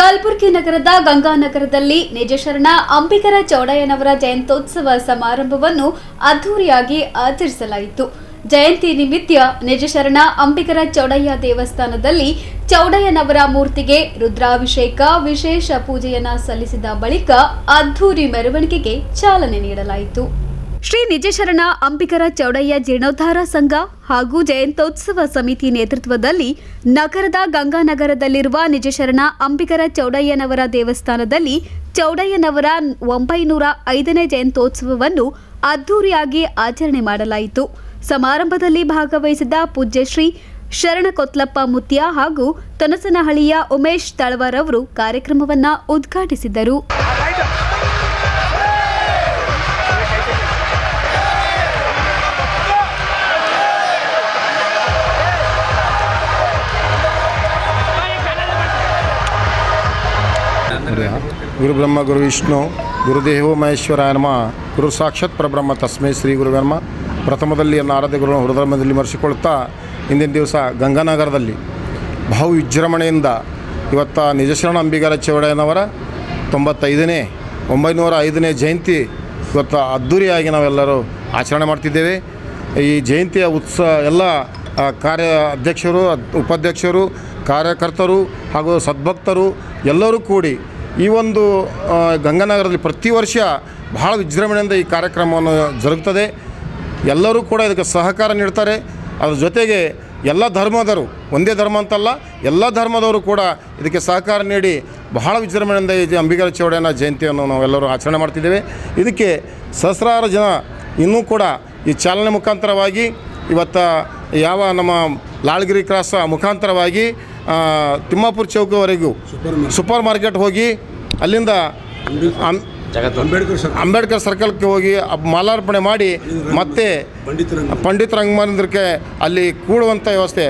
ಕಲಬುರಗಿ ನಗರದ ಗಂಗಾನಗರದಲ್ಲಿ ನಿಜಶರಣ ಅಂಬಿಗರ ಚೌಡಯ್ಯನವರ ಜಯಂತ್ಯೋತ್ಸವ ಸಮಾರಂಭವನ್ನು ಅದ್ದೂರಿಯಾಗಿ ಆಚರಿಸಲಾಯಿತು. ಜಯಂತಿ ನಿಮಿತ್ತ ನಿಜಶರಣ ಅಂಬಿಗರ ಚೌಡಯ್ಯ ದೇವಸ್ಥಾನದಲ್ಲಿ ಚೌಡಯ್ಯನವರ ಮೂರ್ತಿಗೆ ರುದ್ರಾಭಿಷೇಕ ವಿಶೇಷ ಪೂಜೆಯನ್ನ ಸಲ್ಲಿಸಿದ ಬಳಿಕ ಅದ್ದೂರಿ ಮೆರವಣಿಗೆಗೆ ಚಾಲನೆ ನೀಡಲಾಯಿತು. ಶ್ರೀ ನಿಜಶರಣ ಅಂಬಿಗರ ಚೌಡಯ್ಯ ಜೀರ್ಣೋದ್ಧಾರ ಸಂಘ ಹಾಗೂ ಜಯಂತ್ಯೋತ್ಸವ ಸಮಿತಿ ನೇತೃತ್ವದಲ್ಲಿ ನಗರದ ಗಂಗಾನಗರದಲ್ಲಿರುವ ನಿಜಶರಣ ಅಂಬಿಗರ ಚೌಡಯ್ಯನವರ ದೇವಸ್ಥಾನದಲ್ಲಿ ಚೌಡಯ್ಯನವರ 905ನೇ ಜಯಂತ್ಯೋತ್ಸವವನ್ನು ಅದ್ದೂರಿಯಾಗಿ ಆಚರಣೆ ಮಾಡಲಾಯಿತು. ಸಮಾರಂಭದಲ್ಲಿ ಭಾಗವಹಿಸಿದ ಪೂಜ್ಯ ಶ್ರೀ ಶರಣಕೊತ್ಲಪ್ಪ ಮುತ್ಯ ಹಾಗೂ ತನಸನಹಳ್ಳಿಯ ಉಮೇಶ್ ತಳವಾರ್ ಅವರು ಕಾರ್ಯಕ್ರಮವನ್ನು ಉದ್ಘಾಟಿಸಿದರು. ಗುರು ಬ್ರಹ್ಮ ಗುರು ವಿಷ್ಣು ಗುರುದೇವೋ ಮಹೇಶ್ವರಾಯ ನಮಃ. ಗುರು ಸಾಕ್ಷಾತ್ ಪರಬ್ರಹ್ಮ ತಸ್ಮೈ ಶ್ರೀ ಗುರುವೇ ನಮಃ. ಪ್ರಥಮದಲ್ಲಿ ಆರಾಧ್ಯ ಗುರುಗಳನ್ನು ಹೃದಯದಲ್ಲಿ ಮರೆಸಿಕೊಳ್ತಾ ಇಂದಿನ ದಿವಸ ಗಂಗಾನಗರದಲ್ಲಿ ಬಹು ವಿಜೃಂಭಣೆಯಿಂದ ಇವತ್ತು ನಿಜಶರಣ ಅಂಬಿಗರ ಚೌಡಯ್ಯನವರ 905ನೇ ಜಯಂತಿ ಇವತ್ತು ಅದ್ದೂರಿಯಾಗಿ ನಾವೆಲ್ಲರೂ ಆಚರಣೆ ಮಾಡ್ತಿದ್ದೇವೆ. ಈ ಜಯಂತಿಯ ಉತ್ಸವ ಎಲ್ಲ ಕಾರ್ಯ ಅಧ್ಯಕ್ಷರು, ಉಪಾಧ್ಯಕ್ಷರು, ಕಾರ್ಯಕರ್ತರು ಹಾಗೂ ಸದ್ಭಕ್ತರು ಎಲ್ಲರೂ ಕೂಡಿ ಈ ಒಂದು ಗಂಗಾನಗರದಲ್ಲಿ ಪ್ರತಿ ವರ್ಷ ಬಹಳ ವಿಜೃಂಭಣೆಯಿಂದ ಈ ಕಾರ್ಯಕ್ರಮವನ್ನು ಜರುಗುತ್ತದೆ. ಎಲ್ಲರೂ ಕೂಡ ಇದಕ್ಕೆ ಸಹಕಾರ ನೀಡ್ತಾರೆ. ಅದ್ರ ಜೊತೆಗೆ ಎಲ್ಲ ಧರ್ಮದವರು, ಒಂದೇ ಧರ್ಮ ಅಂತಲ್ಲ, ಎಲ್ಲ ಧರ್ಮದವರು ಕೂಡ ಇದಕ್ಕೆ ಸಹಕಾರ ನೀಡಿ ಬಹಳ ವಿಜೃಂಭಣೆಯಿಂದ ಈ ಅಂಬಿಗರ ಚೌಡಯ್ಯನ ಜಯಂತಿಯನ್ನು ನಾವೆಲ್ಲರೂ ಆಚರಣೆ ಮಾಡ್ತಿದ್ದೇವೆ. ಇದಕ್ಕೆ ಸಹಸ್ರಾರು ಜನ ಇನ್ನೂ ಕೂಡ ಈ ಚಾಲನೆ ಮುಖಾಂತರವಾಗಿ ಇವತ್ತು ಯಾವ ನಮ್ಮ ಲಾಲ್ಗಿರಿ ಕ್ರಾಸ್ ಮುಖಾಂತರವಾಗಿ ತಿಮ್ಮಾಪುರ ಚೌಕವರೆಗೂ ಸೂಪರ್ ಮಾರ್ಕೆಟ್ ಹೋಗಿ ಅಲ್ಲಿಂದ ಅಂಬೇಡ್ಕರ್ ಸರ್ಕಲ್ಗೆ ಹೋಗಿ ಮಾಲಾರ್ಪಣೆ ಮಾಡಿ ಮತ್ತೆ ಪಂಡಿತ ರಂಗಮಂದಿರಕ್ಕೆ ಅಲ್ಲಿ ಕೂಡುವಂಥ ವ್ಯವಸ್ಥೆ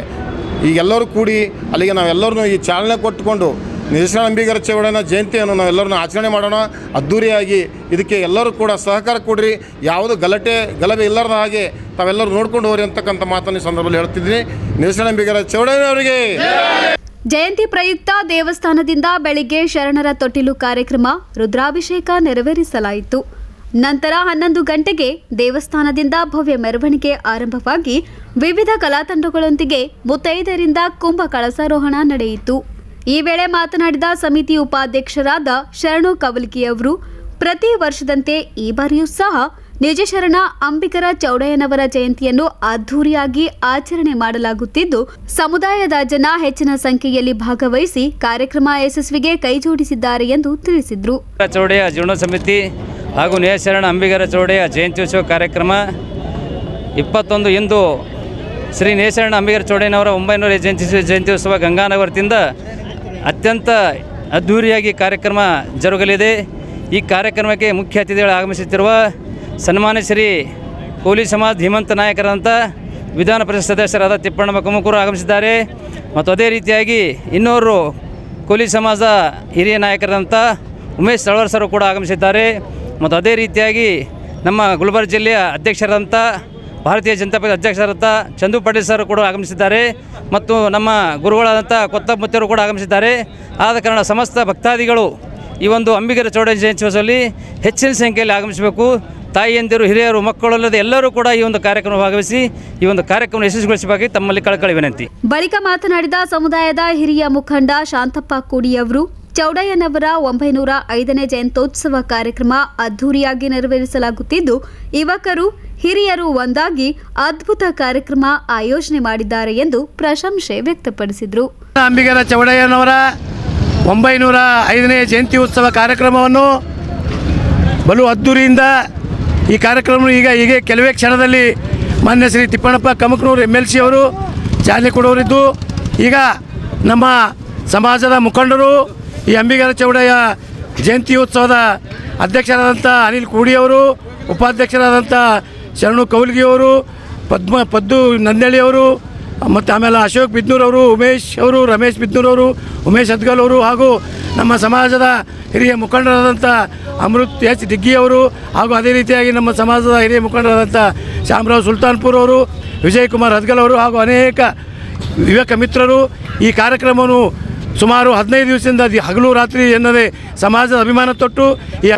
ಈಗೆಲ್ಲರೂ ಕೂಡಿ ಅಲ್ಲಿಗೆ ನಾವೆಲ್ಲರೂ ಈ ಚಾಲನೆ ಕೊಟ್ಟುಕೊಂಡು ನಿಜಶರಣ ಅಂಬಿಗರ ಚೌಡಯ್ಯನ ಜಯಂತಿಯನ್ನು ನಾವೆಲ್ಲರೂ ಆಚರಣೆ ಮಾಡೋಣ ಅದ್ದೂರಿಯಾಗಿ. ಇದಕ್ಕೆ ಎಲ್ಲರೂ ಕೂಡ ಸಹಕಾರ ಕೊಡ್ರಿ, ಯಾವುದು ಗಲಭೆ ಇಲ್ಲದ ಹಾಗೆ ತಾವೆಲ್ಲರೂ ನೋಡ್ಕೊಂಡು ಹೋಗ್ರಿ ಅಂತಕ್ಕಂಥ ಮಾತನ್ನು ಈ ಸಂದರ್ಭದಲ್ಲಿ ಹೇಳ್ತಿದ್ದೀನಿ. ನಿಜಶರಣ ಅಂಬಿಗರ ಚೌಡಯ್ಯನವರಿಗೆ ಜಯಂತಿ ಪ್ರಯುಕ್ತ ದೇವಸ್ಥಾನದಿಂದ ಬೆಳಿಗ್ಗೆ ಶರಣರ ತೊಟ್ಟಿಲು ಕಾರ್ಯಕ್ರಮ, ರುದ್ರಾಭಿಷೇಕ ನೆರವೇರಿಸಲಾಯಿತು. ನಂತರ 11 ಗಂಟೆಗೆ ದೇವಸ್ಥಾನದಿಂದ ಭವ್ಯ ಮೆರವಣಿಗೆ ಆರಂಭವಾಗಿ ವಿವಿಧ ಕಲಾತಂಡಗಳೊಂದಿಗೆ ಮುತ್ತೈದರಿಂದ ಕುಂಭ ಕಳಸಾರೋಹಣ ನಡೆಯಿತು. ಈ ವೇಳೆ ಮಾತನಾಡಿದ ಸಮಿತಿ ಉಪಾಧ್ಯಕ್ಷರಾದ ಶರಣು ಕವಲ್ಗಿಯವರು, ಪ್ರತಿ ವರ್ಷದಂತೆ ಈ ಬಾರಿಯೂ ಸಹ ನಿಜಶರಣ ಅಂಬಿಗರ ಚೌಡಯ್ಯನವರ ಜಯಂತಿಯನ್ನು ಅದ್ದೂರಿಯಾಗಿ ಆಚರಣೆ ಮಾಡಲಾಗುತ್ತಿದ್ದು, ಸಮುದಾಯದ ಜನ ಹೆಚ್ಚಿನ ಸಂಖ್ಯೆಯಲ್ಲಿ ಭಾಗವಹಿಸಿ ಕಾರ್ಯಕ್ರಮ ಯಶಸ್ವಿಗೆ ಕೈಜೋಡಿಸಿದ್ದಾರೆ ಎಂದು ತಿಳಿಸಿದರು. ಚೌಡಯ್ಯ ಜೀರ್ಣ ಸಮಿತಿ ಹಾಗೂ ನಿಜಶರಣ ಅಂಬಿಗರ ಚೌಡಯ್ಯ ಜಯಂತ್ಯೋತ್ಸವ ಕಾರ್ಯಕ್ರಮ 21 ಇಂದು ಶ್ರೀ ನಿಜಶರಣ ಅಂಬಿಗರ ಚೌಡಯ್ಯನವರ 900ನೇ ಜಯಂತ್ಯೋತ್ಸವ ಗಂಗಾನಗರದಿಂದ ಅತ್ಯಂತ ಅದ್ಧೂರಿಯಾಗಿ ಕಾರ್ಯಕ್ರಮ ಜರುಗಲಿದೆ. ಈ ಕಾರ್ಯಕ್ರಮಕ್ಕೆ ಮುಖ್ಯ ಅತಿಥಿಗಳು ಆಗಮಿಸುತ್ತಿರುವ ಸನ್ಮಾನ್ಯ ಶ್ರೀ ಕೋಲಿ ಸಮಾಜ ಧೀಮಂತ ನಾಯಕರಾದಂಥ ವಿಧಾನ ಪರಿಷತ್ ಸದಸ್ಯರಾದ ತಿಪ್ಪಣ್ಣ ಕುಮಕೂರು ಆಗಮಿಸಿದ್ದಾರೆ. ಮತ್ತು ಅದೇ ರೀತಿಯಾಗಿ ಇನ್ನೋರು ಕೋಲಿ ಸಮಾಜ ಹಿರಿಯ ನಾಯಕರಾದಂಥ ಉಮೇಶ್ ತಳವಾರ್ ಸರ್ ಕೂಡ ಆಗಮಿಸಿದ್ದಾರೆ. ಮತ್ತು ಅದೇ ರೀತಿಯಾಗಿ ನಮ್ಮ ಗುಲ್ಬರ್ಗ ಜಿಲ್ಲೆಯ ಅಧ್ಯಕ್ಷರಾದಂಥ ಭಾರತೀಯ ಜನತಾ ಪಕ್ಷದ ಅಧ್ಯಕ್ಷರಾದಂಥ ಚಂದು ಪಾಟೀಲ್ ಸರ್ ಕೂಡ ಆಗಮಿಸಿದ್ದಾರೆ. ಮತ್ತು ನಮ್ಮ ಗುರುಗಳಾದಂಥ ಕೊತ್ತಪ್ಪ ಮುತ್ಯರು ಕೂಡ ಆಗಮಿಸಿದ್ದಾರೆ. ಆದ ಕಾರಣ ಸಮಸ್ತ ಭಕ್ತಾದಿಗಳು ಈ ಒಂದು ಅಂಬಿಗರ ಚೌಡಯ್ಯ ಜಯಂತ್ಯೋತ್ಸವದಲ್ಲಿ ಹೆಚ್ಚಿನ ಸಂಖ್ಯೆಯಲ್ಲಿ ಆಗಮಿಸಬೇಕು. ತಾಯಿಯಂದಿರು, ಹಿರಿಯರು, ಮಕ್ಕಳಲ್ಲದೆ ಎಲ್ಲರೂ ಕೂಡ ಈ ಒಂದು ಕಾರ್ಯಕ್ರಮ ಭಾಗವಹಿಸಿ ಈ ಒಂದು ಕಾರ್ಯಕ್ರಮ ಯಶಸ್ವಿಗೊಳಿಸಬೇಕಾಗಿ ತಮ್ಮಲ್ಲಿ ಕಳಕಳಿ ವಿನಂತಿ. ಬಳಿಕ ಮಾತನಾಡಿದ ಸಮುದಾಯದ ಹಿರಿಯ ಮುಖಂಡ ಶಾಂತಪ್ಪ ಕೂಡಿಯವರು, ಚೌಡಯ್ಯನವರ 905ನೇ ಜಯಂತ್ಯೋತ್ಸವ ಕಾರ್ಯಕ್ರಮ ಅದ್ದೂರಿಯಾಗಿ ನೆರವೇರಿಸಲಾಗುತ್ತಿದ್ದು, ಯುವಕರು ಹಿರಿಯರು ಒಂದಾಗಿ ಅದ್ಭುತ ಕಾರ್ಯಕ್ರಮ ಆಯೋಜನೆ ಮಾಡಿದ್ದಾರೆ ಎಂದು ಪ್ರಶಂಸೆ ವ್ಯಕ್ತಪಡಿಸಿದರು. ಅಂಬಿಗರ ಚೌಡಯ್ಯನವರ 905ನೇ ಜಯಂತಿ ಉತ್ಸವ ಕಾರ್ಯಕ್ರಮವನ್ನು ಬಲು ಅದ್ದೂರಿಯಿಂದ ಈ ಕಾರ್ಯಕ್ರಮ ಈಗ ಕೆಲವೇ ಕ್ಷಣದಲ್ಲಿ ಮಾನ್ಯ ಶ್ರೀ ತಿಪ್ಪಣ್ಣಪ್ಪ ಕಮಕನೂರು MLC ಅವರು ಚಾಲನೆ ಕೊಡುವರಿದ್ದು, ಈಗ ನಮ್ಮ ಸಮಾಜದ ಮುಖಂಡರು ಈ ಅಂಬಿಗರ ಚೌಡಯ್ಯ ಜಯಂತಿ ಉತ್ಸವದ ಅಧ್ಯಕ್ಷರಾದಂಥ ಅನಿಲ್ ಕೂಡಿಯವರು, ಉಪಾಧ್ಯಕ್ಷರಾದಂಥ ಶರಣು ಕೌಲ್ಗಿಯವರು, ಪದ್ದು ನಂದಳ್ಳಿಯವರು, ಮತ್ತು ಆಮೇಲೆ ಅಶೋಕ್ ಬಿದ್ನೂರವರು, ಉಮೇಶ್ ಅವರು, ರಮೇಶ್ ಬಿದ್ನೂರವರು, ಉಮೇಶ್ ಅದ್ಗಲ್ ಅವರು, ಹಾಗೂ ನಮ್ಮ ಸಮಾಜದ ಹಿರಿಯ ಮುಖಂಡರಾದಂಥ ಅಮೃತ್ ಎಚ್ ದಿಗ್ಗಿಯವರು, ಹಾಗೂ ಅದೇ ರೀತಿಯಾಗಿ ನಮ್ಮ ಸಮಾಜದ ಹಿರಿಯ ಮುಖಂಡರಾದಂಥ ಶ್ಯಾಮರಾವ್ ಸುಲ್ತಾನ್ಪುರ್ ಅವರು, ವಿಜಯ್ ಕುಮಾರ್ ಅದ್ಗಲ್ ಅವರು ಹಾಗೂ ಅನೇಕ ಯುವಕ ಮಿತ್ರರು ಈ ಕಾರ್ಯಕ್ರಮವನ್ನು ಸುಮಾರು 15 ದಿವಸದಿಂದ ಹಗಲು ರಾತ್ರಿ ಎನ್ನದೇ ಸಮಾಜದ ಅಭಿಮಾನ ತೊಟ್ಟು ಈ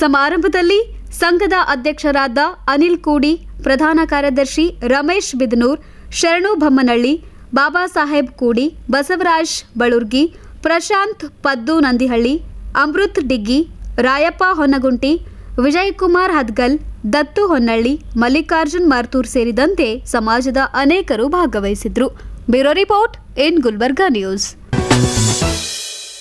ಸಮಾರಂಭದಲ್ಲಿ ಸಂಘದ ಅಧ್ಯಕ್ಷರಾದ ಅನಿಲ್ ಕೂಡಿ, ಪ್ರಧಾನ ಕಾರ್ಯದರ್ಶಿ ರಮೇಶ್ ಬಿದನೂರ್, ಶರಣು ಬಮ್ಮನಳ್ಳಿ, ಬಾಬಾ ಸಾಹೇಬ್ ಕೂಡಿ, ಬಸವರಾಜ್ ಬಳುರ್ಗಿ, ಪ್ರಶಾಂತ್ ಪದ್ದು ನಂದಿಹಳ್ಳಿ, ಅಮೃತ್ ಡಿಗ್ಗಿ, ರಾಯಪ್ಪ ಹೊನ್ನಗುಂಟಿ, ವಿಜಯಕುಮಾರ್ ಹದ್ಗಲ್, ದತ್ತು ಹೊನ್ನಳ್ಳಿ, ಮಲ್ಲಿಕಾರ್ಜುನ್ ಮಾರ್ತೂರ್ ಸೇರಿದಂತೆ ಸಮಾಜದ ಅನೇಕರು ಭಾಗವಹಿಸಿದ್ರು. Bureau report in Gulbarga news.